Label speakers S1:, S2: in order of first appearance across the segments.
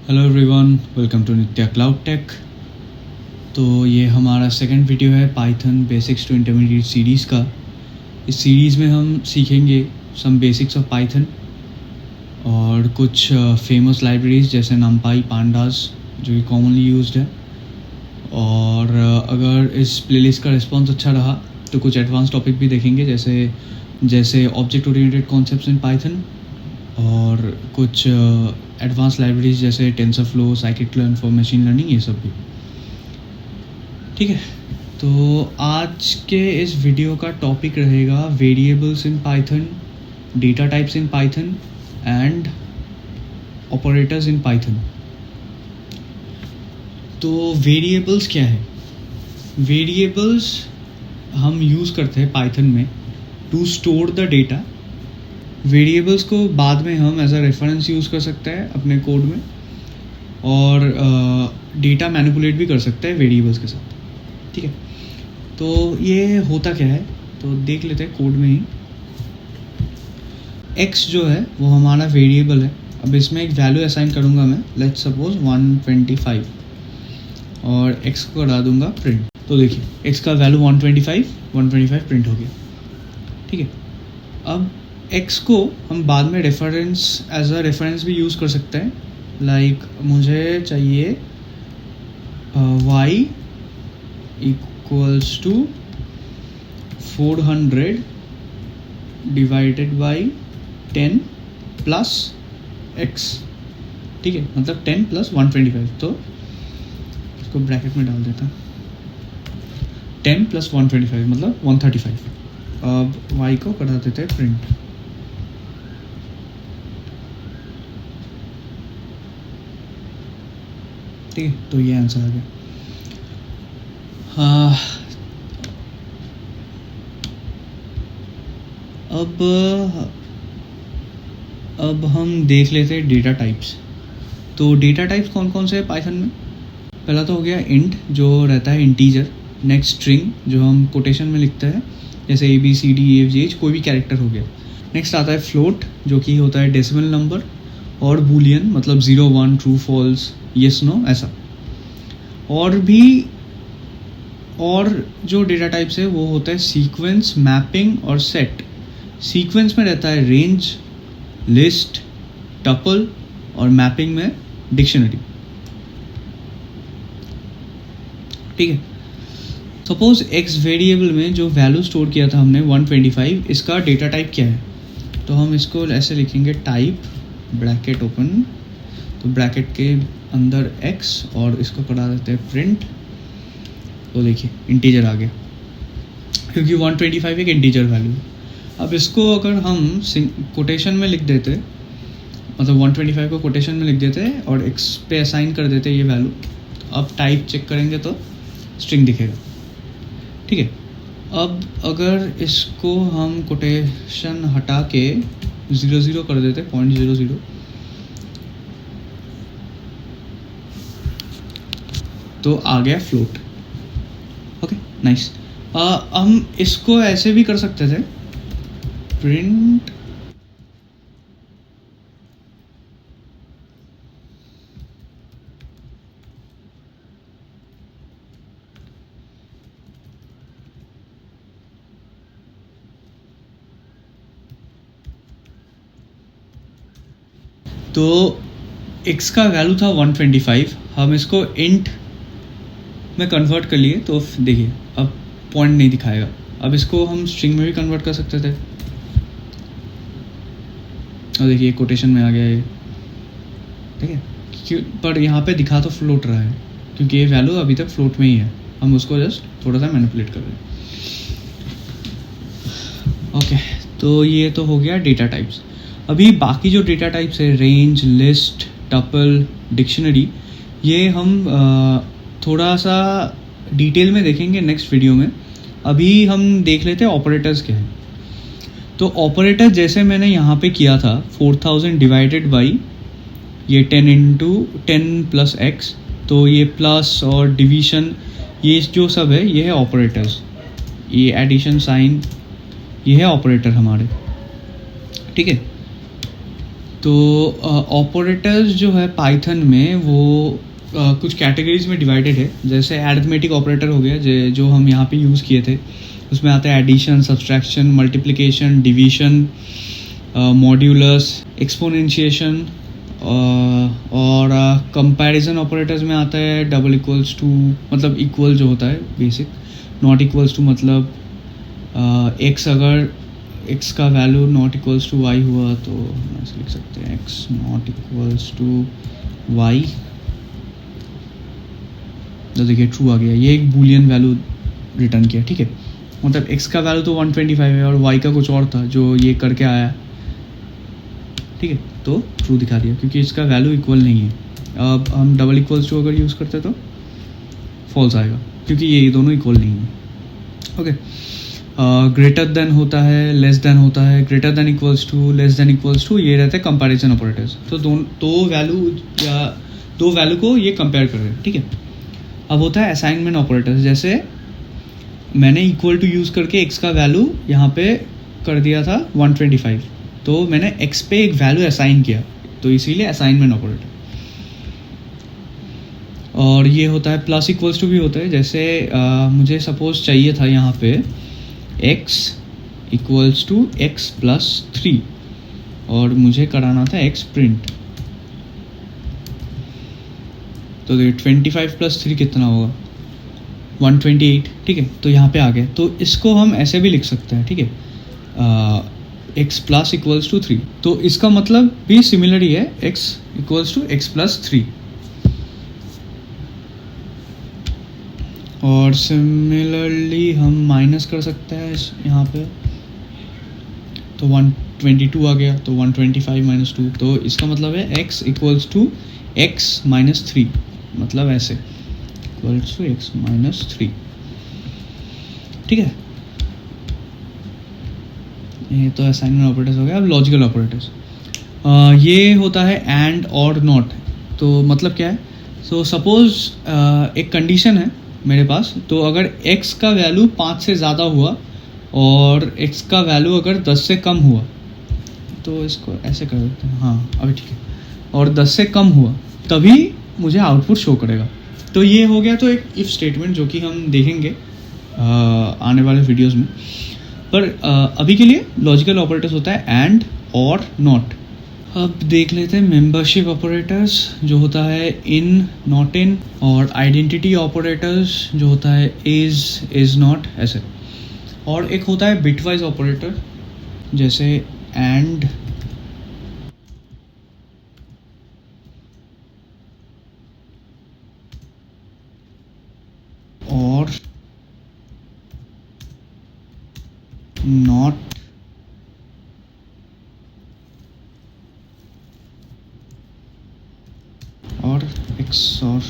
S1: Hello everyone, welcome to Nitya cloud tech. तो ये हमारा सेकंड वीडियो है Python basics to intermediate series का। इस सीरीज़ में हम सीखेंगे सम बेसिक्स ऑफ पाइथन और कुछ फेमस लाइब्रेरीज जैसे नमपाई, पांडास जो कि कॉमनली यूज्ड है। और अगर इस प्लेलिस्ट का रिस्पॉन्स अच्छा रहा तो कुछ एडवांस टॉपिक भी देखेंगे जैसे object oriented concepts in Python और कुछ एडवांस लाइब्रेरीज जैसे TensorFlow, scikit-learn for machine learning, ये सब भी। ठीक है, तो आज के इस वीडियो का टॉपिक रहेगा variables in Python, data types in Python and operators in Python. तो वेरिएबल्स क्या है? वेरिएबल्स हम यूज़ करते हैं पाइथन में to store the data. Variables को बाद में हम एज अ रेफरेंस यूज़ कर सकते हैं अपने कोड में और डेटा मैनिपुलेट भी कर सकते हैं वेरिएबल्स के साथ। ठीक है, तो ये होता क्या है तो देख लेते हैं कोड में ही। x जो है वो हमारा वेरिएबल है। अब इसमें एक वैल्यू असाइन करूँगा मैं, लेट्स सपोज 125 और x को करा दूँगा प्रिंट। तो देखिए x का वैल्यू 125 प्रिंट हो गया। ठीक है, अब x को हम बाद में रेफरेंस एज अ रेफरेंस भी यूज़ कर सकते हैं। लाइक मुझे चाहिए y equals to 400 divided by 10 plus x। ठीक है, मतलब 10 प्लस 125, तो इसको ब्रैकेट में डाल देता। 10 प्लस 125 मतलब 135। अब y को करा देते हैं प्रिंट। ठीक है, तो ये आंसर आ गया। अब हम देख लेते हैं डेटा टाइप्स। तो डेटा टाइप्स कौन कौन से हैं पाइथन में? पहला तो हो गया इंट, जो रहता है इंटीजर। नेक्स्ट स्ट्रिंग, जो हम कोटेशन में लिखते हैं जैसे ABCDEFGH, कोई भी कैरेक्टर हो गया। नेक्स्ट आता है फ्लोट, जो कि होता है डेसिमल नंबर, और बूलियन मतलब 0 1 ट्रू फॉल्स, येस नो, ऐसा। और जो डेटा टाइप्स है वो होता है सीक्वेंस, मैपिंग और सेट। सीक्वेंस में रहता है रेंज, लिस्ट, टपल, और मैपिंग में डिक्शनरी। ठीक है, सपोज x वेरिएबल में जो वैल्यू स्टोर किया था हमने 125, इसका डेटा टाइप क्या है? तो हम इसको ऐसे लिखेंगे, टाइप ब्रैकेट ओपन, तो ब्रैकेट के अंदर x और इसको करा देते हैं प्रिंट। तो देखिए इंटीजर आ गया, क्योंकि 125 एक इंटीजर वैल्यू है। अब इसको अगर हम कोटेशन में लिख देते, मतलब 125 को कोटेशन में लिख देते और x पे असाइन कर देते ये वैल्यू, तो अब टाइप चेक करेंगे तो स्ट्रिंग दिखेगा। ठीक है, अब अगर इसको हम कोटेशन हटा के 00 कर देते, 0.00, तो आ गया फ्लोट। Okay, nice. हम इसको ऐसे भी कर सकते थे, प्रिंट तो x का वैल्यू था 125, हम इसको इंट में कन्वर्ट कर लिए, तो देखिए अब पॉइंट नहीं दिखाएगा। अब इसको हम स्ट्रिंग में भी कन्वर्ट कर सकते थे, और देखिए कोटेशन में आ गया ये। ठीक है, क्यों? पर यहाँ पे दिखा तो फ्लोट रहा है, क्योंकि ये वैल्यू अभी तक फ्लोट में ही है। हम उसको जस्ट थोड़ा सा मैनिपुलेट कर रहे हैं। ओके, तो ये तो हो गया डेटा टाइप्स। अभी बाकी जो डेटा टाइप्स है, रेंज, लिस्ट, टपल, डिक्शनरी, ये हम थोड़ा सा डिटेल में देखेंगे नेक्स्ट वीडियो में। अभी हम देख लेते हैं ऑपरेटर्स क्या है। तो ऑपरेटर जैसे मैंने यहाँ पे किया था 4000 डिवाइडेड बाई ये 10 इंटू 10 प्लस x, तो ये प्लस और डिवीजन, ये जो सब है ये है ऑपरेटर्स। ये एडिशन साइन, ये है ऑपरेटर हमारे। ठीक है, तो ऑपरेटर्स जो है पाइथन में वो कुछ कैटेगरीज में डिवाइडेड है। जैसे अरिथमेटिक ऑपरेटर हो गया जो हम यहाँ पे यूज़ किए थे, उसमें आता है addition, subtraction, multiplication, division, modulus, exponentiation, और कंपैरिजन ऑपरेटर्स में आता है डबल इक्वल्स टू, मतलब इक्वल जो होता है बेसिक, नॉट इक्वल्स टू मतलब एक्स, अगर एक्स का value not equals to y हुआ तो हम ऐसे लिख सकते हैं x not equals to y, तो देखिए ट्रू आ गया, ये एक बूलियन वैल्यू रिटर्न किया, ठीक है। मतलब एक्स का वैल्यू तो 125 है और वाई का कुछ और था जो ये करके आया, ठीक है, तो ट्रू दिखा दिया क्योंकि इसका वैल्यू इक्वल नहीं है। अब हम डबल इक्वल्स टू अगर यूज़ करते तो फॉल्स आएगा क्योंकि ये दोनों इक्वल नहीं है। ओके, ग्रेटर देन होता है, लेस देन होता है, greater than equals to, less than equals to, ये रहते हैं कंपैरिजन ऑपरेटर्स। तो दो वैल्यू को ये कंपेयर कर रहे हैं, ठीक है। अब होता है असाइनमेंट ऑपरेटर्स, जैसे मैंने इक्वल टू यूज़ करके एक्स का वैल्यू यहाँ पे कर दिया था 125, तो मैंने एक्स पे एक वैल्यू असाइन किया, तो इसीलिए असाइनमेंट ऑपरेटर। और ये होता है प्लस इक्वल्स टू भी होता है, जैसे मुझे सपोज चाहिए था यहाँ पे x equals to x plus 3 और मुझे कराना था x प्रिंट, तो 25 प्लस 3 कितना होगा 128, ठीक है। तो यहाँ पे आ गया, तो इसको हम ऐसे भी लिख सकते हैं, ठीक है, x प्लस इक्वल्स टू 3, तो इसका मतलब भी सिमिलर ही है, x equals to x plus 3। और सिमिलरली हम माइनस कर सकते हैं यहाँ पे, तो 122 आ गया, तो 125 माइनस 2, तो इसका मतलब है x equals to x minus 3, मतलब ऐसे इक्वल्स टू एक्स माइनस 3, ठीक है। ये तो असाइनमेंट ऑपरेटर्स हो गया। अब लॉजिकल ऑपरेटर्स, ये होता है एंड और नॉट, तो मतलब क्या है, सो सपोज एक कंडीशन है मेरे पास, तो अगर x का वैल्यू 5 से ज़्यादा हुआ और x का वैल्यू अगर 10 से कम हुआ, तो इसको ऐसे कर देते हैं, हाँ अभी ठीक है, और 10 से कम हुआ तभी मुझे आउटपुट शो करेगा। तो ये हो गया तो एक इफ़ स्टेटमेंट, जो कि हम देखेंगे आने वाले वीडियोस में, पर अभी के लिए लॉजिकल ऑपरेटर्स होता है एंड और नॉट। अब देख लेते हैं मेंबरशिप ऑपरेटर्स, जो होता है इन, नॉट इन, और आइडेंटिटी ऑपरेटर्स जो होता है इज नॉट, ऐसे। और एक होता है बिटवाइज ऑपरेटर, जैसे एंड, और नॉट, और एक्सऑर।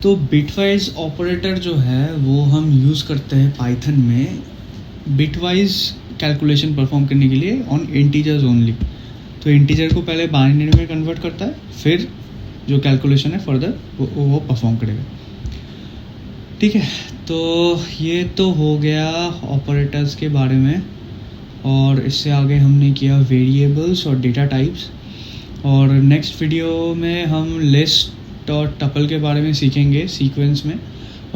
S1: तो बिटवाइज ऑपरेटर जो है वो हम यूज़ करते हैं पाइथन में बिटवाइज कैलकुलेशन परफॉर्म करने के लिए ऑन इंटीजर्स ओनली। तो इंटीजर को पहले बाइनरी में कन्वर्ट करता है, फिर जो कैलकुलेशन है फर्दर वो परफॉर्म करेगा, ठीक है। तो ये तो हो गया ऑपरेटर्स के बारे में, और इससे आगे हमने किया वेरिएबल्स और डेटा टाइप्स, और नेक्स्ट वीडियो में हम लिस्ट और टपल के बारे में सीखेंगे सीक्वेंस में,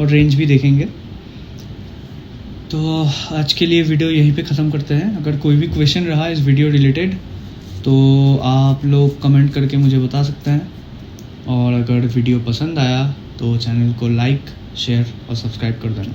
S1: और रेंज भी देखेंगे। तो आज के लिए वीडियो यहीं पे ख़त्म करते हैं। अगर कोई भी क्वेश्चन रहा इस वीडियो रिलेटेड तो आप लोग कमेंट करके मुझे बता सकते हैं, और अगर वीडियो पसंद आया तो चैनल को लाइक, शेयर और सब्सक्राइब कर देना।